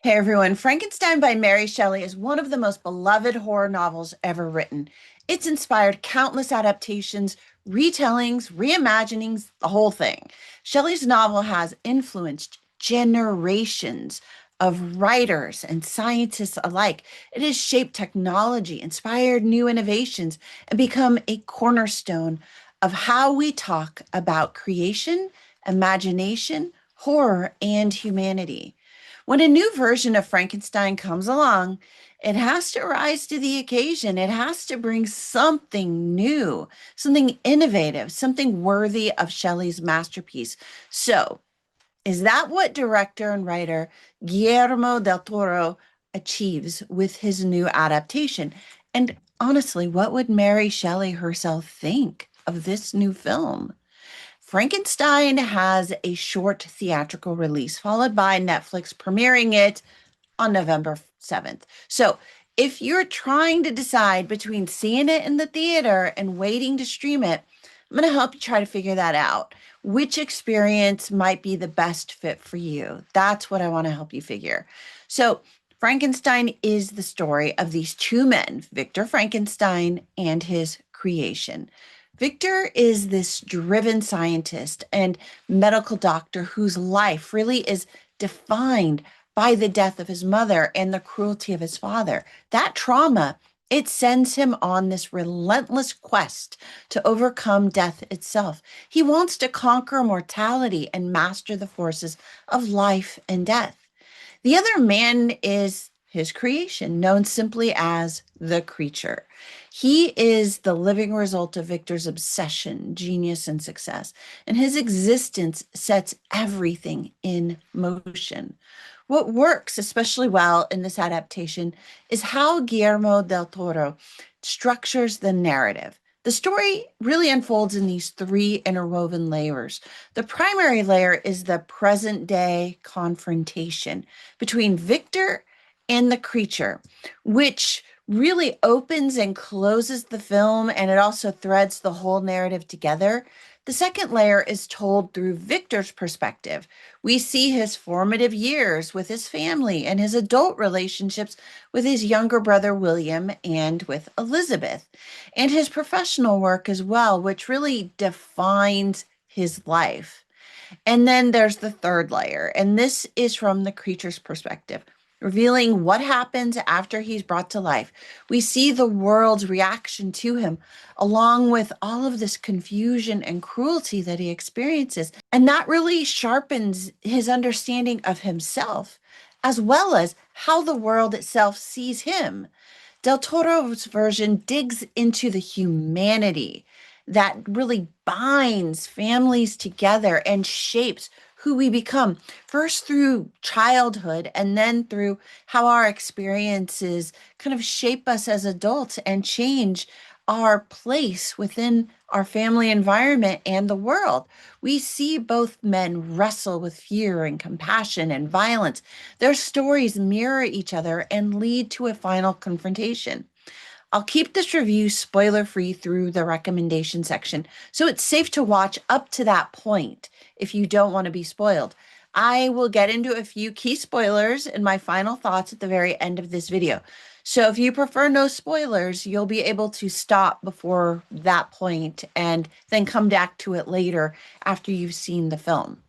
Hey everyone, Frankenstein by Mary Shelley is one of the most beloved horror novels ever written. It's inspired countless adaptations, retellings, reimaginings, the whole thing. Shelley's novel has influenced generations of writers and scientists alike. It has shaped technology, inspired new innovations, and become a cornerstone of how we talk about creation, imagination, horror, and humanity. When a new version of Frankenstein comes along, it has to rise to the occasion. It has to bring something new, something innovative, something worthy of Shelley's masterpiece. So, is that what director and writer Guillermo del Toro achieves with his new adaptation? And honestly, what would Mary Shelley herself think of this new film? Frankenstein has a short theatrical release, followed by Netflix premiering it on November 7th. So if you're trying to decide between seeing it in the theater and waiting to stream it, I'm going to help you try to figure that out. Which experience might be the best fit for you? That's what I want to help you figure. So, Frankenstein is the story of these two men, Victor Frankenstein and his creation. Victor is this driven scientist and medical doctor whose life really is defined by the death of his mother and the cruelty of his father. That trauma, it sends him on this relentless quest to overcome death itself. He wants to conquer mortality and master the forces of life and death. The other man is his creation, known simply as the creature. He is the living result of Victor's obsession, genius, and success, and his existence sets everything in motion. What works especially well in this adaptation is how Guillermo del Toro structures the narrative. The story really unfolds in these three interwoven layers. The primary layer is the present day confrontation between Victor and the creature, which really opens and closes the film, and it also threads the whole narrative together. The second layer is told through Victor's perspective. We see his formative years with his family and his adult relationships with his younger brother William and with Elizabeth, and his professional work as well, which really defines his life. And then there's the third layer, and this is from the creature's perspective, revealing what happens after he's brought to life. We see the world's reaction to him, along with all of this confusion and cruelty that he experiences. And that really sharpens his understanding of himself, as well as how the world itself sees him. Del Toro's version digs into the humanity that really binds families together and shapes who we become, first through childhood and then through how our experiences kind of shape us as adults and change our place within our family environment and the world. We see both men wrestle with fear and compassion and violence. Their stories mirror each other and lead to a final confrontation. I'll keep this review spoiler free through the recommendation section, so it's safe to watch up to that point if you don't want to be spoiled. I will get into a few key spoilers in my final thoughts at the very end of this video. So if you prefer no spoilers, you'll be able to stop before that point and then come back to it later after you've seen the film.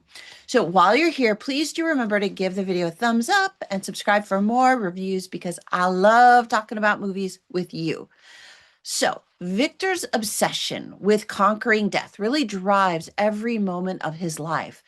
So while you're here, please do remember to give the video a thumbs up and subscribe for more reviews because I love talking about movies with you. So Victor's obsession with conquering death really drives every moment of his life.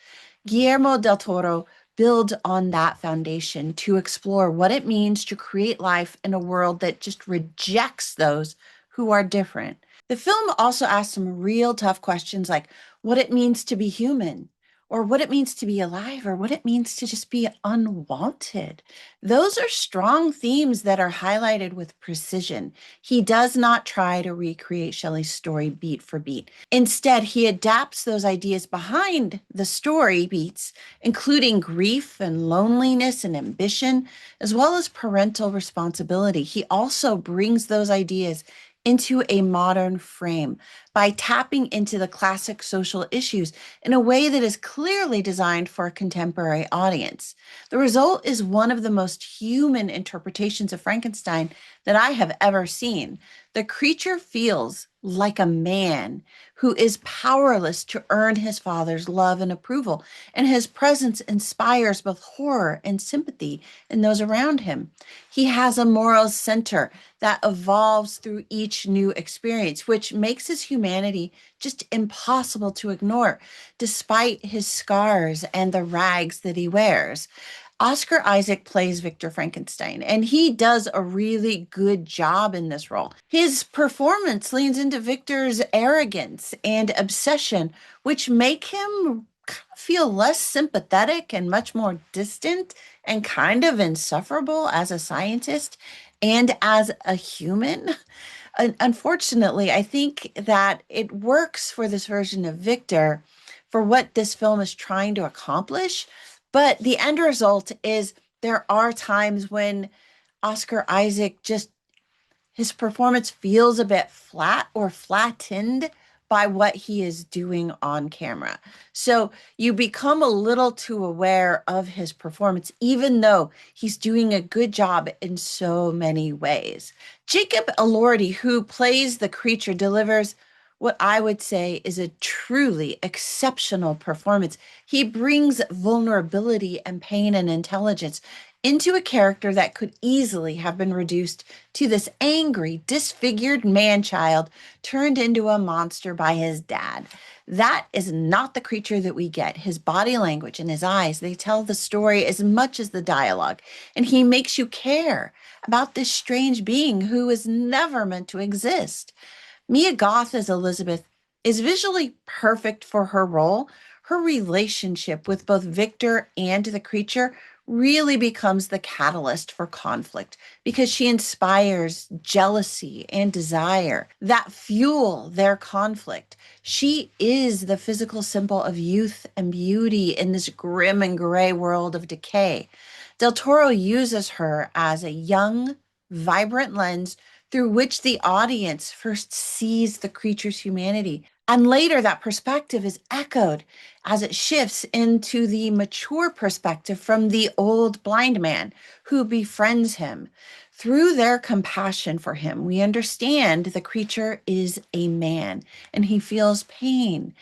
Guillermo del Toro builds on that foundation to explore what it means to create life in a world that just rejects those who are different. The film also asks some real tough questions like what it means to be human, or what it means to be alive, or what it means to just be unwanted. Those are strong themes that are highlighted with precision. He does not try to recreate Shelley's story beat for beat. Instead, he adapts those ideas behind the story beats, including grief and loneliness and ambition, as well as parental responsibility. He also brings those ideas into a modern frame by tapping into the classic social issues in a way that is clearly designed for a contemporary audience. The result is one of the most human interpretations of Frankenstein that I have ever seen. The creature feels like a man who is powerless to earn his father's love and approval, and his presence inspires both horror and sympathy in those around him. He has a moral center that evolves through each new experience, which makes his humanity just impossible to ignore, despite his scars and the rags that he wears. Oscar Isaac plays Victor Frankenstein, and he does a really good job in this role. His performance leans into Victor's arrogance and obsession, which make him kind of feel less sympathetic and much more distant and kind of insufferable as a scientist and as a human. Unfortunately, I think that it works for this version of Victor for what this film is trying to accomplish. But the end result is there are times when Oscar Isaac just his performance feels a bit flat or flattened by what he is doing on camera. So you become a little too aware of his performance, even though he's doing a good job in so many ways. Jacob Elordi, who plays the creature, delivers what I would say is a truly exceptional performance. He brings vulnerability and pain and intelligence into a character that could easily have been reduced to this angry, disfigured man child turned into a monster by his dad. That is not the creature that we get. His body language and his eyes, they tell the story as much as the dialogue. And he makes you care about this strange being who is never meant to exist. Mia Goth as Elizabeth is visually perfect for her role. Her relationship with both Victor and the creature really becomes the catalyst for conflict because she inspires jealousy and desire that fuel their conflict. She is the physical symbol of youth and beauty in this grim and gray world of decay. Del Toro uses her as a young, vibrant lens through which the audience first sees the creature's humanity. And later, that perspective is echoed as it shifts into the mature perspective from the old blind man who befriends him. Through their compassion for him, we understand the creature is a man and he feels pain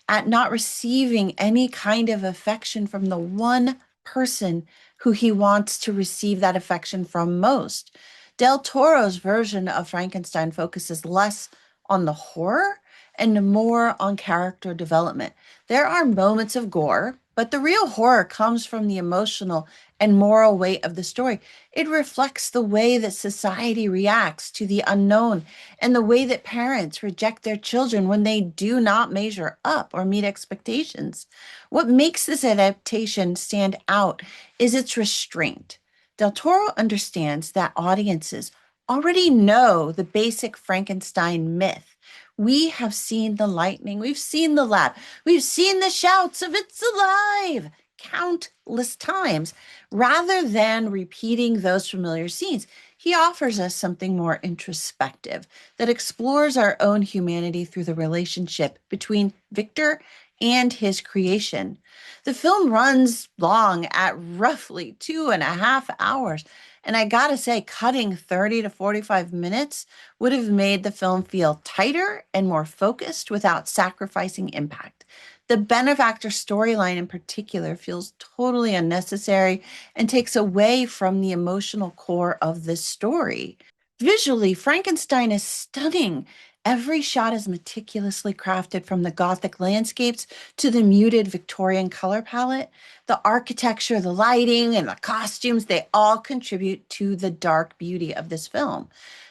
at not receiving any kind of affection from the one person who he wants to receive that affection from most. Del Toro's version of Frankenstein focuses less on the horror and more on character development. There are moments of gore, but the real horror comes from the emotional and moral weight of the story. It reflects the way that society reacts to the unknown and the way that parents reject their children when they do not measure up or meet expectations. What makes this adaptation stand out is its restraint. Del Toro understands that audiences already know the basic Frankenstein myth. We have seen the lightning, we've seen the laugh, we've seen the shouts of "it's alive" countless times. Rather than repeating those familiar scenes, he offers us something more introspective that explores our own humanity through the relationship between Victor and his creation. The film runs long at roughly 2.5 hours. And I gotta say, cutting 30 to 45 minutes would have made the film feel tighter and more focused without sacrificing impact. The benefactor storyline in particular feels totally unnecessary and takes away from the emotional core of this story. Visually, Frankenstein is stunning. Every shot is meticulously crafted from the Gothic landscapes to the muted Victorian color palette. The architecture, the lighting, and the costumes, they all contribute to the dark beauty of this film.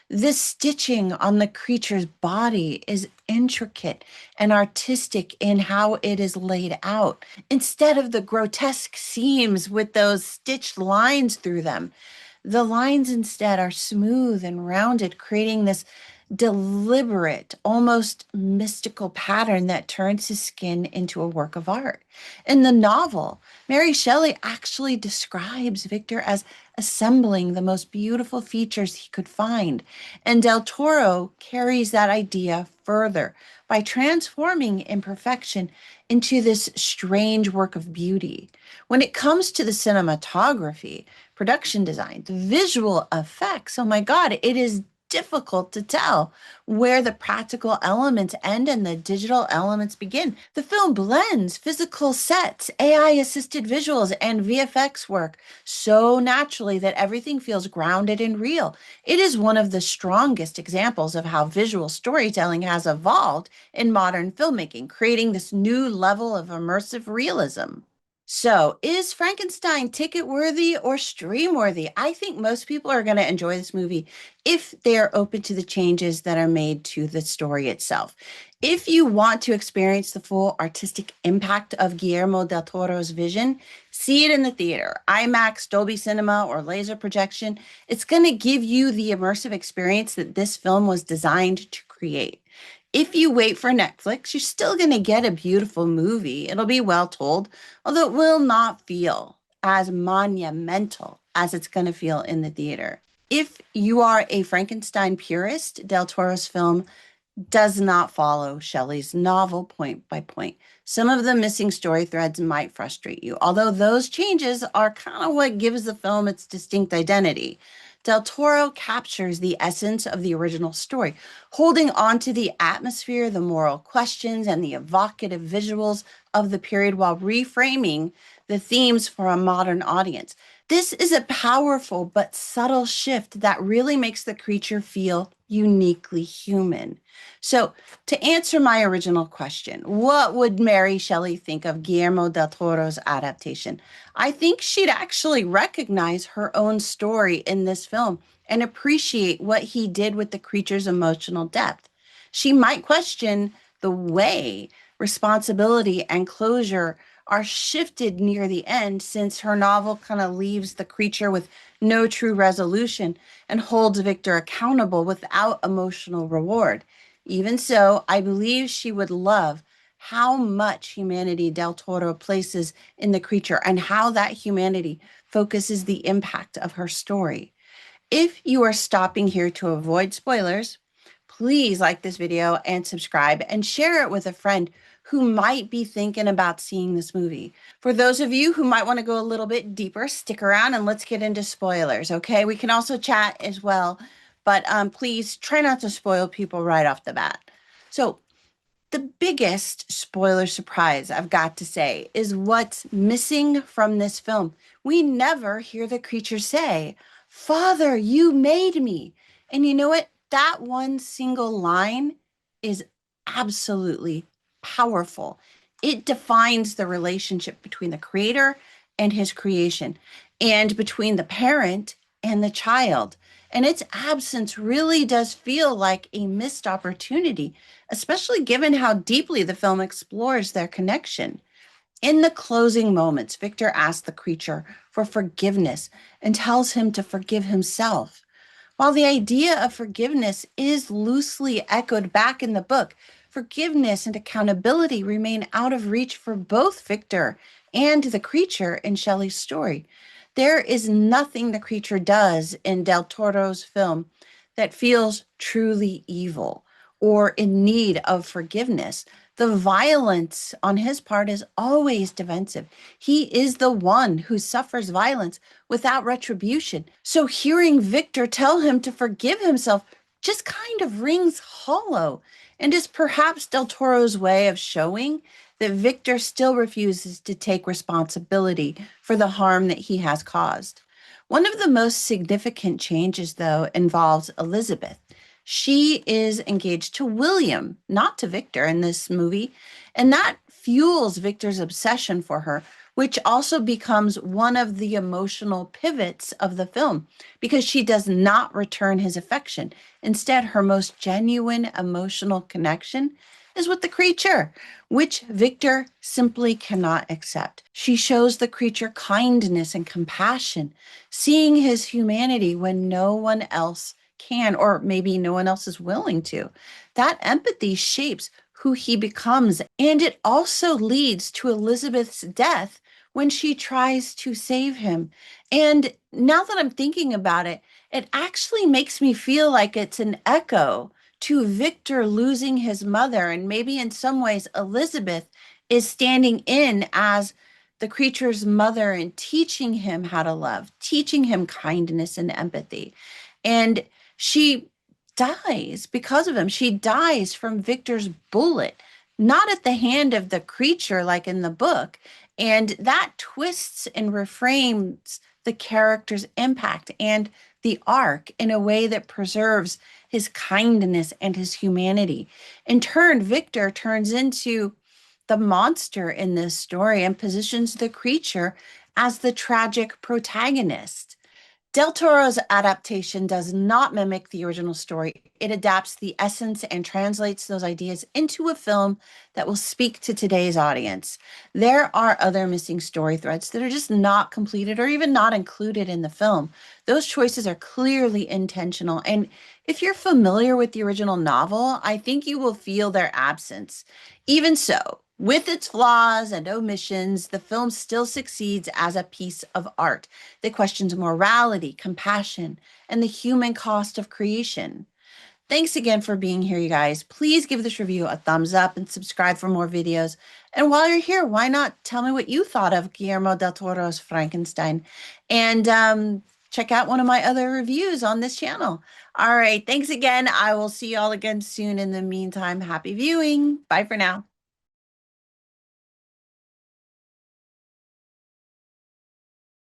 This stitching on the creature's body is intricate and artistic in how it is laid out. Instead of the grotesque seams with those stitched lines through them, the lines instead are smooth and rounded, creating this deliberate, almost mystical pattern that turns his skin into a work of art. In the novel, Mary Shelley actually describes Victor as assembling the most beautiful features he could find. And Del Toro carries that idea further by transforming imperfection into this strange work of beauty. When it comes to the cinematography, production design, the visual effects, oh my God, it is difficult to tell where the practical elements end and the digital elements begin. The film blends physical sets, AI assisted visuals, and VFX work so naturally that everything feels grounded and real. It is one of the strongest examples of how visual storytelling has evolved in modern filmmaking, creating this new level of immersive realism. So, is Frankenstein ticket worthy or stream worthy? I think most people are going to enjoy this movie if they're open to the changes that are made to the story itself. If you want to experience the full artistic impact of Guillermo del Toro's vision, see it in the theater, IMAX, Dolby Cinema, or laser projection. It's going to give you the immersive experience that this film was designed to create. If you wait for Netflix, you're still going to get a beautiful movie. It'll be well told, although it will not feel as monumental as it's going to feel in the theater. If you are a Frankenstein purist, Del Toro's film does not follow Shelley's novel point by point. Some of the missing story threads might frustrate you, although those changes are kind of what gives the film its distinct identity. Del Toro captures the essence of the original story, holding on to the atmosphere, the moral questions, and the evocative visuals of the period while reframing the themes for a modern audience. This is a powerful but subtle shift that really makes the creature feel uniquely human. So, to answer my original question, what would Mary Shelley think of Guillermo del Toro's adaptation? I think she'd actually recognize her own story in this film and appreciate what he did with the creature's emotional depth. She might question the way responsibility and closure are shifted near the end, since her novel kind of leaves the creature with no true resolution and holds Victor accountable without emotional reward. Even so, I believe she would love how much humanity Del Toro places in the creature and how that humanity focuses the impact of her story. If you are stopping here to avoid spoilers, please like this video and subscribe and share it with a friend who might be thinking about seeing this movie. For those of you who might want to go a little bit deeper, stick around and let's get into spoilers, okay? We can also chat as well, but please try not to spoil people right off the bat. So, the biggest spoiler surprise, I've got to say, is what's missing from this film. We never hear the creature say, "Father, you made me." And you know what? That one single line is absolutely powerful. It defines the relationship between the creator and his creation, and between the parent and the child. And its absence really does feel like a missed opportunity, especially given how deeply the film explores their connection. In the closing moments, Victor asks the creature for forgiveness and tells him to forgive himself. While the idea of forgiveness is loosely echoed back in the book, forgiveness and accountability remain out of reach for both Victor and the creature in Shelley's story. There is nothing the creature does in Del Toro's film that feels truly evil or in need of forgiveness. The violence on his part is always defensive. He is the one who suffers violence without retribution. So hearing Victor tell him to forgive himself just kind of rings hollow, and is perhaps Del Toro's way of showing that Victor still refuses to take responsibility for the harm that he has caused. One of the most significant changes, though, involves Elizabeth. She is engaged to William, not to Victor in this movie, and that fuels Victor's obsession for her, which also becomes one of the emotional pivots of the film because she does not return his affection. Instead, her most genuine emotional connection is with the creature, which Victor simply cannot accept. She shows the creature kindness and compassion, seeing his humanity when no one else can, or maybe no one else is willing to. That empathy shapes who he becomes, and it also leads to Elizabeth's death when she tries to save him. And now that I'm thinking about it, it actually makes me feel like it's an echo to Victor losing his mother. And maybe in some ways, Elizabeth is standing in as the creature's mother and teaching him how to love, teaching him kindness and empathy. And she dies because of him. She dies from Victor's bullet, not at the hand of the creature like in the book. And that twists and reframes the character's impact and the arc in a way that preserves his kindness and his humanity. In turn, Victor turns into the monster in this story and positions the creature as the tragic protagonist. Del Toro's adaptation does not mimic the original story. It adapts the essence and translates those ideas into a film that will speak to today's audience. There are other missing story threads that are just not completed or even not included in the film. Those choices are clearly intentional. And if you're familiar with the original novel, I think you will feel their absence. Even so, with its flaws and omissions, the film still succeeds as a piece of art that questions morality, compassion, and the human cost of creation. Thanks again for being here, you guys. Please give this review a thumbs up and subscribe for more videos. And while you're here, why not tell me what you thought of Guillermo del Toro's Frankenstein? And check out one of my other reviews on this channel. All right, thanks again. I will see you all again soon. In the meantime, happy viewing. Bye for now.